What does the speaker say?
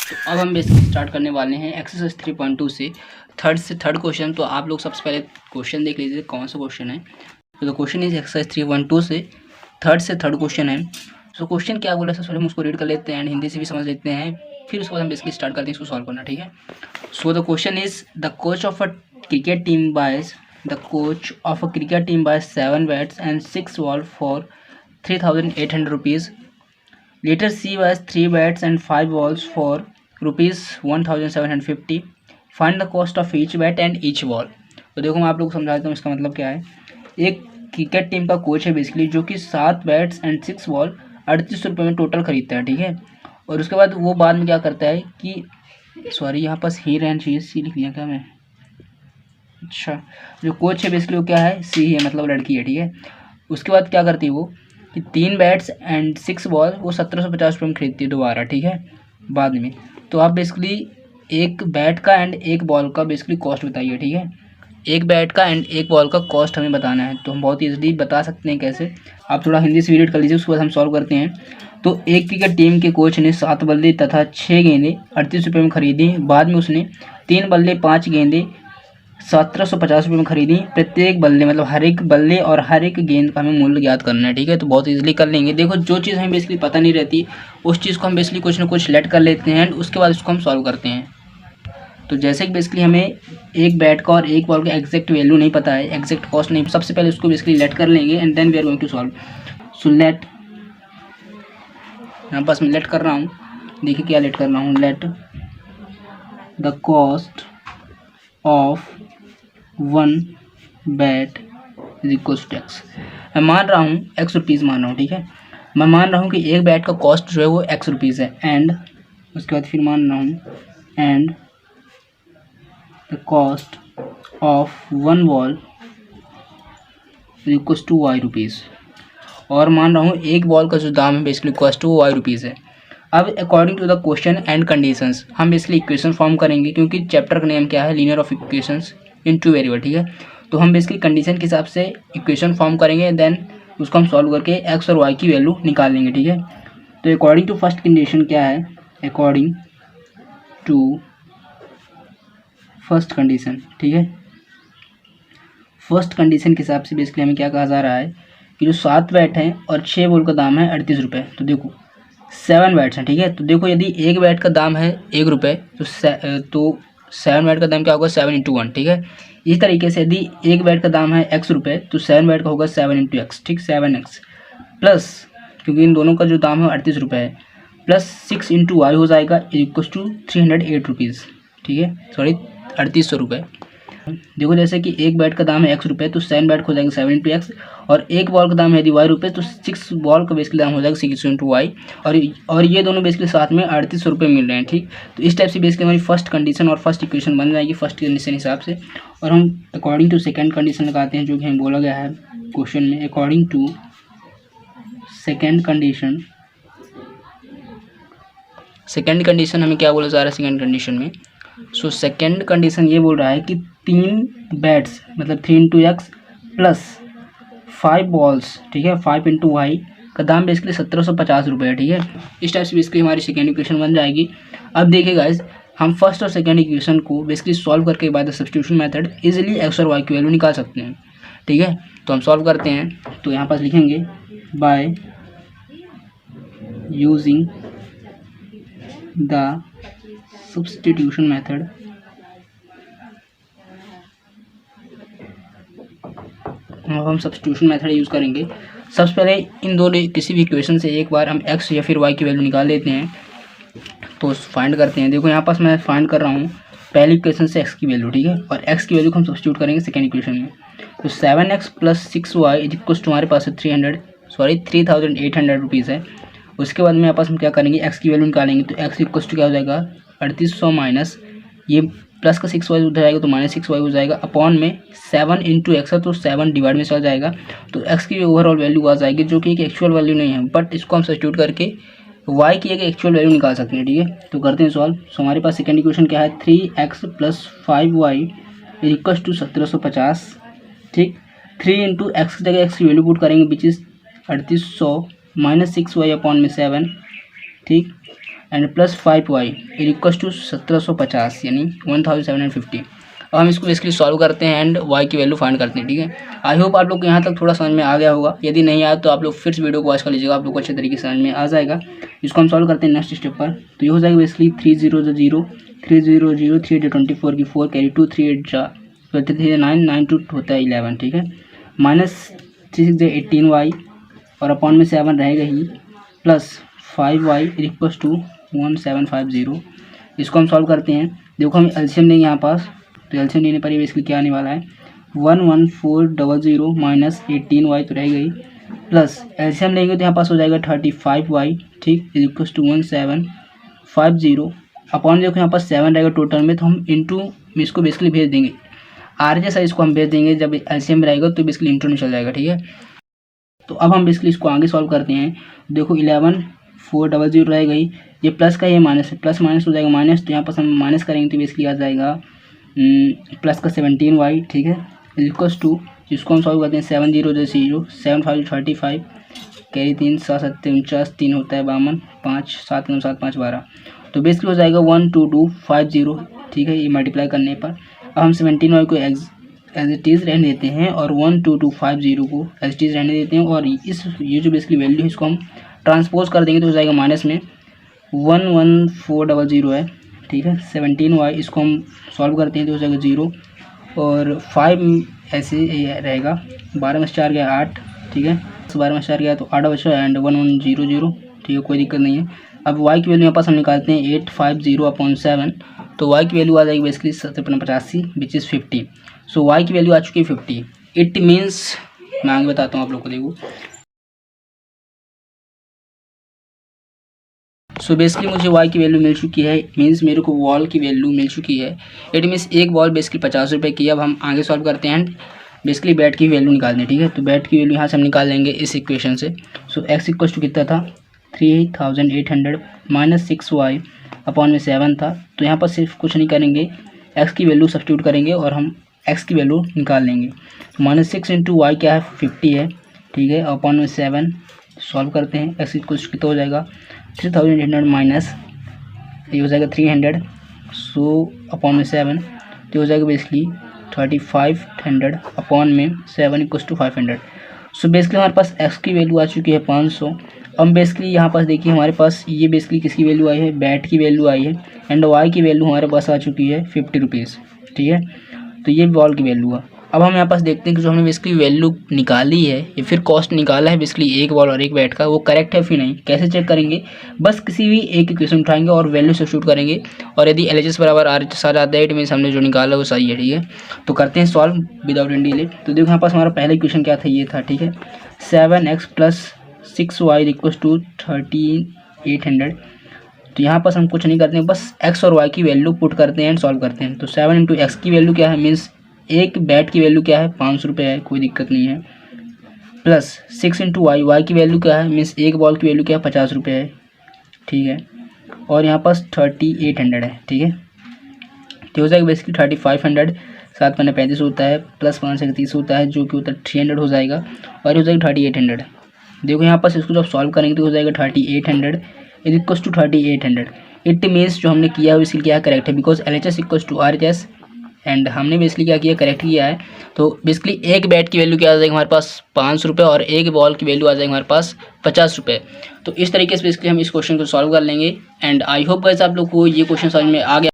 अब हम basically start करने वाले हैं एक्सरसाइज 3.2 से थर्ड क्वेश्चन। तो आप लोग सबसे पहले क्वेश्चन देख लीजिए कौन सा क्वेश्चन है। तो क्वेश्चन इज एक्सरसाइज 3.2 से थर्ड क्वेश्चन है। तो क्वेश्चन क्या बोला सबसे पहले हम उसको रीड कर लेते हैं एंड हिंदी से भी समझ लेते हैं, फिर उसके बाद हम बेसिकली स्टार्ट करते हैं इसको सॉल्व करना, ठीक है। So the question is the coach of a cricket team boys 7 bats and 6 balls for 3,800 rupees. Later C buys 3 bats and 5 balls for rupees 1,750. Find the cost of each bat and each ball. तो देखो मैं आप लोग को समझाता हूँ इसका मतलब क्या है। एक क्रिकेट टीम का कोच है बेसिकली जो कि 7 बैट्स एंड 6 बॉल 3800 रुपये में टोटल खरीदता है, ठीक है। और उसके बाद वो बाद में क्या करता है कि सॉरी यहाँ पास हीर एंड शी लिख दिया क्या मैं, अच्छा जो कोच है बेसिकली वो क्या है, सी है, मतलब लड़की है, ठीक है। उसके बाद क्या करती है वो कि 3 बैट्स एंड 6 बॉल वो 1750 रुपये में खरीदती है दोबारा, ठीक है, बाद में। तो आप बेसिकली एक बैट का एंड एक बॉल का बेसिकली कॉस्ट बताइए, ठीक है। एक बैट का एंड एक बॉल का कॉस्ट हमें बताना है, तो हम बहुत ईजिली बता सकते हैं कैसे। आप थोड़ा हिंदी से रीड कर लीजिए, उसके बाद हम सॉल्व करते हैं। तो एक क्रिकेट टीम के कोच ने 7 बल्ले तथा 6 गेंदें 38 रुपये में खरीदी। बाद में उसने 3 बल्ले 5 गेंदें 1750 रुपये में खरीदी। प्रत्येक बल्ले मतलब हर एक बल्ले और हर एक गेंद का हमें मूल्य ज्ञात करना है, ठीक है। तो बहुत इजीली कर लेंगे। देखो जो चीज़ हमें बेसिकली पता नहीं रहती उस चीज़ को हम बेसिकली कुछ ना कुछ लेट कर लेते हैं एंड उसके बाद उसको हम सॉल्व करते हैं। तो जैसे कि बेसिकली हमें एक बैट का और एक बॉल का एग्जैक्ट वैल्यू नहीं पता है, एग्जैक्ट कॉस्ट नहीं, सबसे पहले उसको बेसिकली लेट कर लेंगे and then we are going to solve. So let, यहाँ पास मैं लेट कर रहा हूँ, देखिए क्या लेट कर रहा हूँ। Let the cost of 1 bat is equal to X. मैं मान रहा हूँ एक्स रुपीज़ मान रहा हूँ, ठीक है। मैं मान रहा हूँ कि एक बैट का कॉस्ट जो है वो एक्स रुपीज़ है एंड उसके बाद फिर मान रहा हूँ and the cost of 1 ball is equal to Y rupees. और मान रहा हूँ एक बॉल का जो दाम है बेसिकली कॉस्ट वो वाई रुपीज़ है। अब according to the question and conditions हम बेसिकली इक्वेशन फॉर्म करेंगे, क्योंकि चैप्टर का नेम क्या है, linear of equations in 2 variable, ठीक है। तो हम बेसिकली कंडीशन के हिसाब से इक्वेशन फॉर्म करेंगे, देन उसको हम सॉल्व करके एक्स और वाई की वैल्यू निकाल लेंगे, ठीक है। तो अकॉर्डिंग टू फर्स्ट कंडीशन क्या है, अकॉर्डिंग टू फर्स्ट कंडीशन, ठीक है। फर्स्ट कंडीशन के हिसाब से बेसिकली हमें क्या कहा जा रहा है कि जो 7 बैट हैं और 6 बॉल का दाम है 38 रुपये। तो देखो 7 बैट्स हैं, ठीक है। तो देखो यदि एक बैट का दाम है 1 रुपये तो 7 बैट का दाम क्या होगा 7 × 1, ठीक है। इस तरीके से यदि एक बैट का दाम है x रुपये तो 7 बैट का होगा 7 × x, ठीक, 7x प्लस, क्योंकि इन दोनों का जो दाम है 38 रुपये है, प्लस 6 × y हो जाएगा इक्वल टू 308 रुपीज़, ठीक है, सॉरी 3800 रुपये। देखो जैसे कि एक बैट का दाम है x रुपये तो 7 बैट हो जाएगा 7 × x, और एक बॉल का दाम है यदि y रुपये तो 6 बॉल का बेसिकली दाम हो जाएगा 6 × y, और ये दोनों बेसिकली साथ में 3800 रुपये मिल रहे हैं, ठीक। तो इस टाइप से बेसिकली हमारी फर्स्ट कंडीशन और फर्स्ट इक्वेशन बन जाएगी फर्स्ट कंडीशन हिसाब से। और हम अकॉर्डिंग टू सेकेंड कंडीशन लगाते हैं जो कि हमें बोला गया है क्वेश्चन में। अकॉर्डिंग टू सेकेंड कंडीशन हमें क्या बोला जा रहा है सेकेंड कंडीशन में। सो सेकेंड कंडीशन ये बोल रहा है कि 3 बैट्स मतलब 3 × x प्लस 5 बॉल्स, ठीक है, 5 × y का दाम बेसिकली 1750 रुपये है, ठीक है। इस टाइप से बेसिकली हमारी सेकेंड इक्वेशन बन जाएगी। अब देखिए गाइस, हम फर्स्ट और सेकेंड इक्वेशन को बेसिकली सॉल्व करके बाद सब्स्टिट्यूशन मेथड इजीली एक्स और वाई की वैल्यू निकाल सकते हैं, ठीक है। तो हम सॉल्व करते हैं। तो यहाँ पास लिखेंगे by using the substitution method हम सब्स्टिट्यूशन मेथड यूज़ करेंगे। सबसे पहले इन दोनों किसी भी इक्वेशन से एक बार हम x या फिर y की वैल्यू निकाल लेते हैं। तो फाइंड करते हैं। देखो यहाँ पास मैं फाइंड कर रहा हूँ पहली इक्वेशन से x की वैल्यू, ठीक है, और x की वैल्यू को हम सब्स्टिट्यूट करेंगे सेकेंड इक्वेशन में। तो 7x plus 6y is equal to हमारे पास 3,800 रुपीज़ है। उसके बाद में यहाँ पास हम क्या करेंगे, x की वैल्यू निकालेंगे। तो x इक्वल टू क्या हो जाएगा 3800 माइनस ये प्लस का 6y उधर जाएगा तो -6y हो जाएगा, अपॉन में 7 × x है तो 7 डिवाइड में चल जाएगा। तो x की ओवरऑल वैल्यू आ जाएगी जो कि एक एक्चुअल वैल्यू नहीं है, बट इसको हम सब्स्टिट्यूट करके y की एक एक्चुअल वैल्यू निकाल सकते हैं, ठीक है। तो करते हैं सॉल्व। सो हमारे पास सेकेंड इक्वेशन क्या है, 3x plus 5y is equal to 1750, ठीक। 3 × x की जगह x की वैल्यू पुट करेंगे which is 3800 minus 6y upon में 7, ठीक। And plus 5y equal to 1750 यानी 1750। अब हम इसको बेसिकली सॉल्व करते हैं एंड y की वैल्यू फाइंड करते हैं। ठीक है, आई होप आप लोग को यहाँ तक थोड़ा समझ में आ गया होगा। यदि नहीं आया तो आप लोग फिर से वीडियो को वॉच कर लीजिएगा, आप लोग को अच्छे तरीके से समझ में आ जाएगा। इसको हम सॉल्व करते हैं नेक्स्ट स्टेप पर। तो ये हो जाएगा बेसिकली 3 0 0 3 0 0 3 24 की 4 कैरी 2 3 8 जा 3 9 9 2 होता है 11। ठीक है, माइनस 3 6 18y और अपॉन में 7 रहेगा ही प्लस 5y इक्वल टू 1750। इसको हम सॉल्व करते हैं। देखो हम एलसीएम लेंगे यहाँ पास, तो एलसीएम लेने पर ये बेसिकली क्या आने वाला है 11400 माइनस 18y तो रह गई प्लस एलसीएम लेंगे तो यहाँ पास हो जाएगा 35y। ठीक, इक्वल टू 1750 अपॉन देखो यहाँ पास 7 रहेगा टोटल में, तो हम इंटू इसको बेसिकली भेज देंगे आरजे साइज को हम भेज देंगे। जब एलसीएम रहेगा तो बेसिकली इंटू में चल जाएगा। ठीक है, तो अब हम बेसिकली इसको आगे सॉल्व करते हैं। देखो 11400 रह गई, ये प्लस का ये माइनस है, प्लस माइनस हो जाएगा माइनस, तो यहाँ पर हम माइनस करेंगे तो बेसिकली आ जाएगा प्लस का 17y। ठीक है, इक्वल टू जिसको हम सॉल्व करते हैं 7 0 0 7 5 35 कैरी 3 7 7 49 3 होता है 52 5 7 9 7 5 12, तो बेसिकली हो जाएगा 12250। ठीक है, ये मल्टीप्लाई करने पर अब हम 17y को एज इट इज़ रहने देते हैं और 12250 को एज इट इज़ रहने देते हैं और ये जो बेसिकली वैल्यू है इसको हम ट्रांसपोज कर देंगे तो हो जाएगा माइनस में 11400 है। ठीक है, 17y इसको हम सॉल्व करते हैं तो हो जाएगा 0 और 5 ऐसे रहेगा, 12 में 4 गया 8। ठीक है, 12 में 4 गया तो 8 बचा एंड 1100। ठीक है, कोई दिक्कत नहीं है। अब y की वैल्यू यहाँ पास हम निकालते हैं 850/7, तो y की वैल्यू आ जाएगी basically 1750 which is 50। So y की वैल्यू आ चुकी है 50। इट मीन्स मैं आगे बताता हूँ आप लोग को, देखो। सो बेसिकली मुझे y की वैल्यू मिल चुकी है, मीन्स मेरे को वॉल की वैल्यू मिल चुकी है। इट मीन्स एक बॉल बेसिकली 50 रुपये की। अब हम आगे सॉल्व करते हैं एंड बेसिकली बैट की वैल्यू निकालते हैं। ठीक है, तो बैट की वैल्यू यहाँ से हम निकाल लेंगे इस इक्वेशन से। सो x इक्वल टू कितना था 3800 माइनस 6y अपॉन में 7 था, तो यहाँ पर सिर्फ कुछ नहीं करेंगे, x की वैल्यू सब्स्टिट्यूट करेंगे और हम x की वैल्यू निकाल लेंगे। तो माइनस 6 इंटू वाई क्या है 50 है। ठीक है, अपॉन में 7 सॉल्व करते हैं, x इक्वल टू कितना हो जाएगा 3800 माइनस ये हो जाएगा 300, सो अपॉन में 7 तो हो जाएगा बेसिकली 3500 अपॉन में 7 इक्वल टू 500। सो बेसिकली हमारे पास x की वैल्यू आ चुकी है 500। अब बेसिकली यहाँ पास देखिए हमारे पास ये बेसिकली किसकी वैल्यू आई है, बैट की वैल्यू आई है एंड y की वैल्यू हमारे पास आ चुकी है 50 रुपीज़। ठीक है, तो ये बॉल की वैल्यू है। अब हम यहाँ पास देखते हैं कि जो हमने बेसिकली वैल्यू निकाली है या फिर कॉस्ट निकाला है बेसिकली एक बॉल और एक बैट का, वो करेक्ट है फिर नहीं, कैसे चेक करेंगे, बस किसी भी एक इक्वेशन उठाएंगे और वैल्यू सब्स्टिट्यूट करेंगे और यदि LHS बराबर RHS आ जाता है इट मीन्स हमने जो निकाला वो सही है। ठीक है, तो करते हैं सॉल्व विदाउट एनी डिले। तो देखो यहाँ पास हमारा पहला इक्वेशन क्या था, ये था। ठीक है, 7x plus 6y equal to 3800। तो यहाँ पास हम कुछ नहीं करते हैं, बस x और y की वैल्यू पुट करते हैं एंड सॉल्व करते हैं। तो 7 इंटू एक्स की वैल्यू क्या है, मीन्स एक बैट की वैल्यू क्या है 500 रुपये है, कोई दिक्कत नहीं है, प्लस 6 इंटू वाई की वैल्यू क्या है, मीन्स एक बॉल की वैल्यू क्या है 50 रुपये है। ठीक है, और यहाँ पास 3800 है। ठीक है, तो हो जाएगा बेसिकली 3500, 7 पन्ने 35 होता है, प्लस 5 से 30 होता है जो कि होता है 300 हो जाएगा और हो जाएगा 3800। देखो यहाँ पास इसको जब सॉल्व करेंगे तो हो जाएगा 3800 is equals to 3800। It means जो हमने किया है इसके क्या करेक्ट है, because LHS equals to RHS and हमने बेसिकली क्या किया, करेक्ट किया है। तो बेसिकली एक बैट की वैल्यू क्या आ जाएगी हमारे पास 500 रुपये और एक बॉल की वैल्यू आ जाएगी हमारे पास 50 रुपये। तो इस तरीके से बेसिकली हम इस क्वेश्चन को सॉल्व कर लेंगे एंड आई होप गाइस आप लोग को ये क्वेश्चन समझ में आ गया।